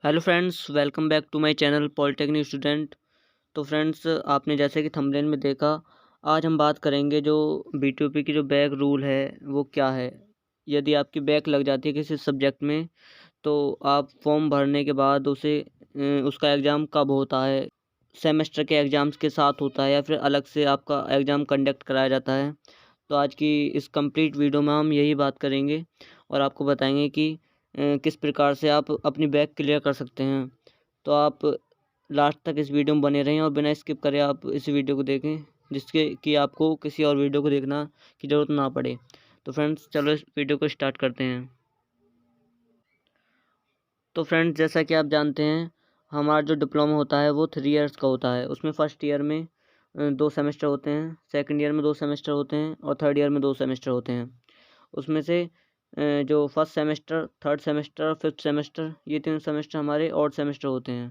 Hello friends, welcome back to my channel polytechnic student. तो friends, आपने जैसे कि थंबनेल में देखा, आज हम बात करेंगे जो बीटीयूपी की जो बैक रूल है वो क्या है। यदि आपकी बैक लग जाती है किसी सब्जेक्ट में, तो आप फॉर्म भरने के बाद उसका एग्ज़ाम कब होता है, सेमेस्टर के एग्ज़ाम्स के साथ होता है या फिर अलग से आपका एग्ज़ाम कंडक्ट कराया जाता है। तो आज की इस कंप्लीट वीडियो में हम यही बात करेंगे और आपको बताएंगे कि किस प्रकार से आप अपनी बैक क्लियर कर सकते हैं। तो आप लास्ट तक इस वीडियो में बने रहें और बिना स्किप करे आप इस वीडियो को देखें, जिसके कि आपको किसी और वीडियो को देखना की ज़रूरत ना पड़े। तो फ्रेंड्स, चलो इस वीडियो को स्टार्ट करते हैं। तो फ्रेंड्स, जैसा कि आप जानते हैं, हमारा जो डिप्लोमा होता है वो 3 इयर्स का होता है। उसमें फर्स्ट ईयर में 2 सेमेस्टर होते हैं, सेकंड ईयर में 2 सेमेस्टर होते हैं और थर्ड ईयर में 2 सेमेस्टर होते हैं। उसमें से जो first semester, third semester, fifth semester, ये 3 सेमेस्टर हमारे ऑड सेमेस्टर होते हैं।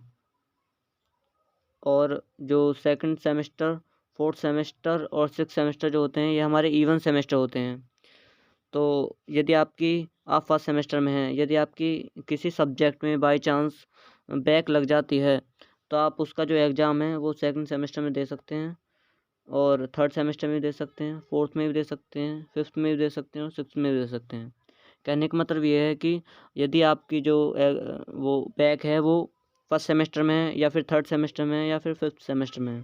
और जो सेकंड सेमेस्टर, फोर्थ सेमेस्टर और सिक्स्थ सेमेस्टर जो होते हैं, ये हमारे इवन सेमेस्टर होते हैं। तो यदि आप फर्स्ट सेमेस्टर में हैं, यदि आपकी किसी सब्जेक्ट में बाय चांस बैक लग जाती है, तो आप उसका जो एग्ज़ाम है वो सेकंड सेमेस्टर में दे सकते हैं और थर्ड सेमेस्टर में भी दे सकते हैं, फोर्थ में भी दे सकते हैं, फिफ्थ में भी दे सकते हैं और सिक्स्थ में भी दे सकते हैं। कहने का मतलब ये है कि यदि आपकी जो वो बैक है वो फर्स्ट सेमेस्टर में है या फिर थर्ड सेमेस्टर में है या फिर फिफ्थ सेमेस्टर में है,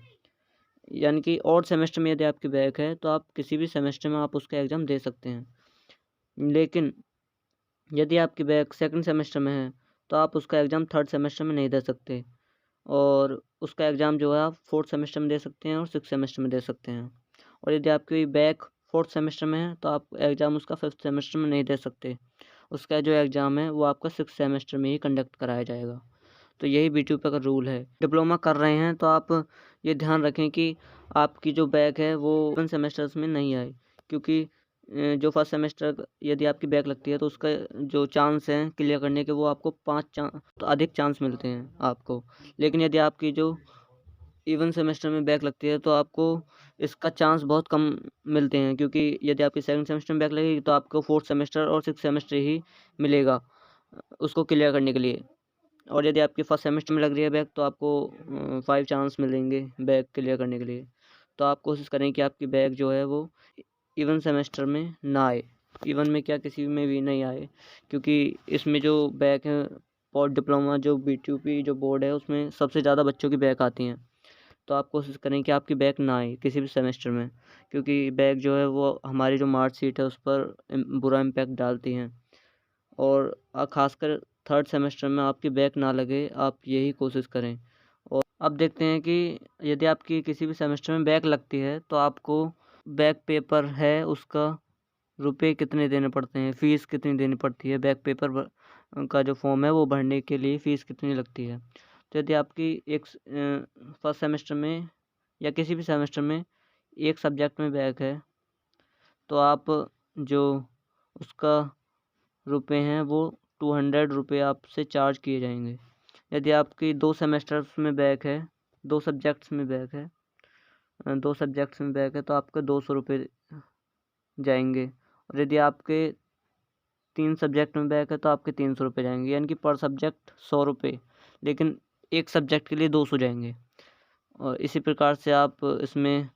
यानी कि ऑड सेमेस्टर में यदि आपकी बैक है, तो आप किसी भी सेमेस्टर में आप उसका एग्ज़ाम दे सकते हैं। लेकिन यदि आपकी बैक सेकंड सेमेस्टर में है, तो आप उसका एग्ज़ाम थर्ड सेमेस्टर में नहीं दे सकते और उसका एग्ज़ाम जो है आप फोर्थ सेमेस्टर में दे सकते हैं और सिक्स्थ सेमेस्टर में दे सकते हैं। और यदि आपकी बैक फोर्थ सेमेस्टर में है, तो आप एग्ज़ाम उसका फिफ्थ सेमेस्टर में नहीं दे सकते। उसका जो एग्ज़ाम है वो आपका सिक्स्थ सेमेस्टर में ही कंडक्ट कराया जाएगा। तो यही बीटीयूपी का रूल है। डिप्लोमा कर रहे हैं तो आप ये ध्यान रखें कि आपकी जो बैक है वो वन सेमेस्टर्स में नहीं आए, क्योंकि जो फर्स्ट सेमेस्टर यदि आपकी बैक लगती है तो उसका जो चांस है क्लियर करने के, वो आपको 5 तो अधिक चांस मिलते हैं आपको। लेकिन यदि आपकी जो इवन सेमेस्टर में बैक लगती है तो आपको इसका चांस बहुत कम मिलते हैं, क्योंकि यदि आपकी सेकंड सेमेस्टर में बैक लगेगी तो आपको फोर्थ सेमेस्टर और सिक्स्थ सेमेस्टर ही मिलेगा उसको क्लियर करने के लिए। और यदि आपकी फर्स्ट सेमेस्टर में लग रही है बैक, तो आपको 5 चांस मिलेंगे बैक क्लियर करने के लिए। तो आप कोशिश करें कि आपकी बैक जो है वो इवन सेमेस्टर में ना आए, इवन में क्या किसी में भी नहीं आए, क्योंकि इसमें जो बैक है, और डिप्लोमा जो बीटीयूपी जो बोर्ड है उसमें सबसे ज़्यादा बच्चों की बैक आती हैं। तो आप कोशिश करें कि आपकी बैक ना आए किसी भी सेमेस्टर में, क्योंकि बैक जो है वो हमारी जो मार्कशीट है उस पर बुरा इम्पैक्ट डालती हैं। और ख़ासकर थर्ड सेमेस्टर में आपकी बैक ना लगे, आप यही कोशिश करें। और अब देखते हैं कि यदि आपकी किसी भी सेमेस्टर में बैक लगती है, तो आपको बैक पेपर है उसका रुपए कितने देने पड़ते हैं, फ़ीस कितनी देनी पड़ती है, बैक पेपर का जो फॉर्म है वो भरने के लिए फ़ीस कितनी लगती है। तो यदि आपकी फर्स्ट सेमेस्टर में या किसी भी सेमेस्टर में एक सब्जेक्ट में बैक है, तो आप जो उसका रुपए हैं वो 200 रुपये आपसे चार्ज किए जाएंगे। यदि आपकी 2 सेमेस्टर्स में बैक है, 2 सब्जेक्ट्स में बैक है, 2 सब्जेक्ट्स में बैक है, तो आपके 200 रुपये जाएंगे। और यदि आपके 3 सब्जेक्ट में बैक है तो आपके 300 रुपये जाएंगे, यानी कि पर सब्जेक्ट 100 रुपये, लेकिन एक सब्जेक्ट के लिए 200 जाएंगे। और इसी प्रकार से आप इसमें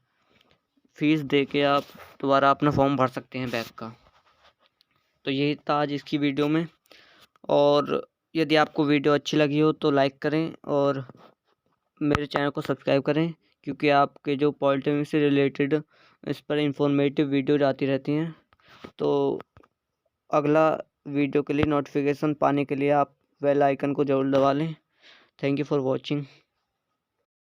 फ़ीस दे के आप दोबारा अपना फॉर्म भर सकते हैं बैक का। तो यही था आज इसकी वीडियो में। और यदि आपको वीडियो अच्छी लगी हो तो लाइक करें और मेरे चैनल को सब्सक्राइब करें, क्योंकि आपके जो पॉलिटेक्निक से रिलेटेड इस पर इंफॉर्मेटिव वीडियोज आती रहती हैं। तो अगला वीडियो के लिए नोटिफिकेशन पाने के लिए आप बेल आइकन को ज़रूर दबा लें। Thank you for watching.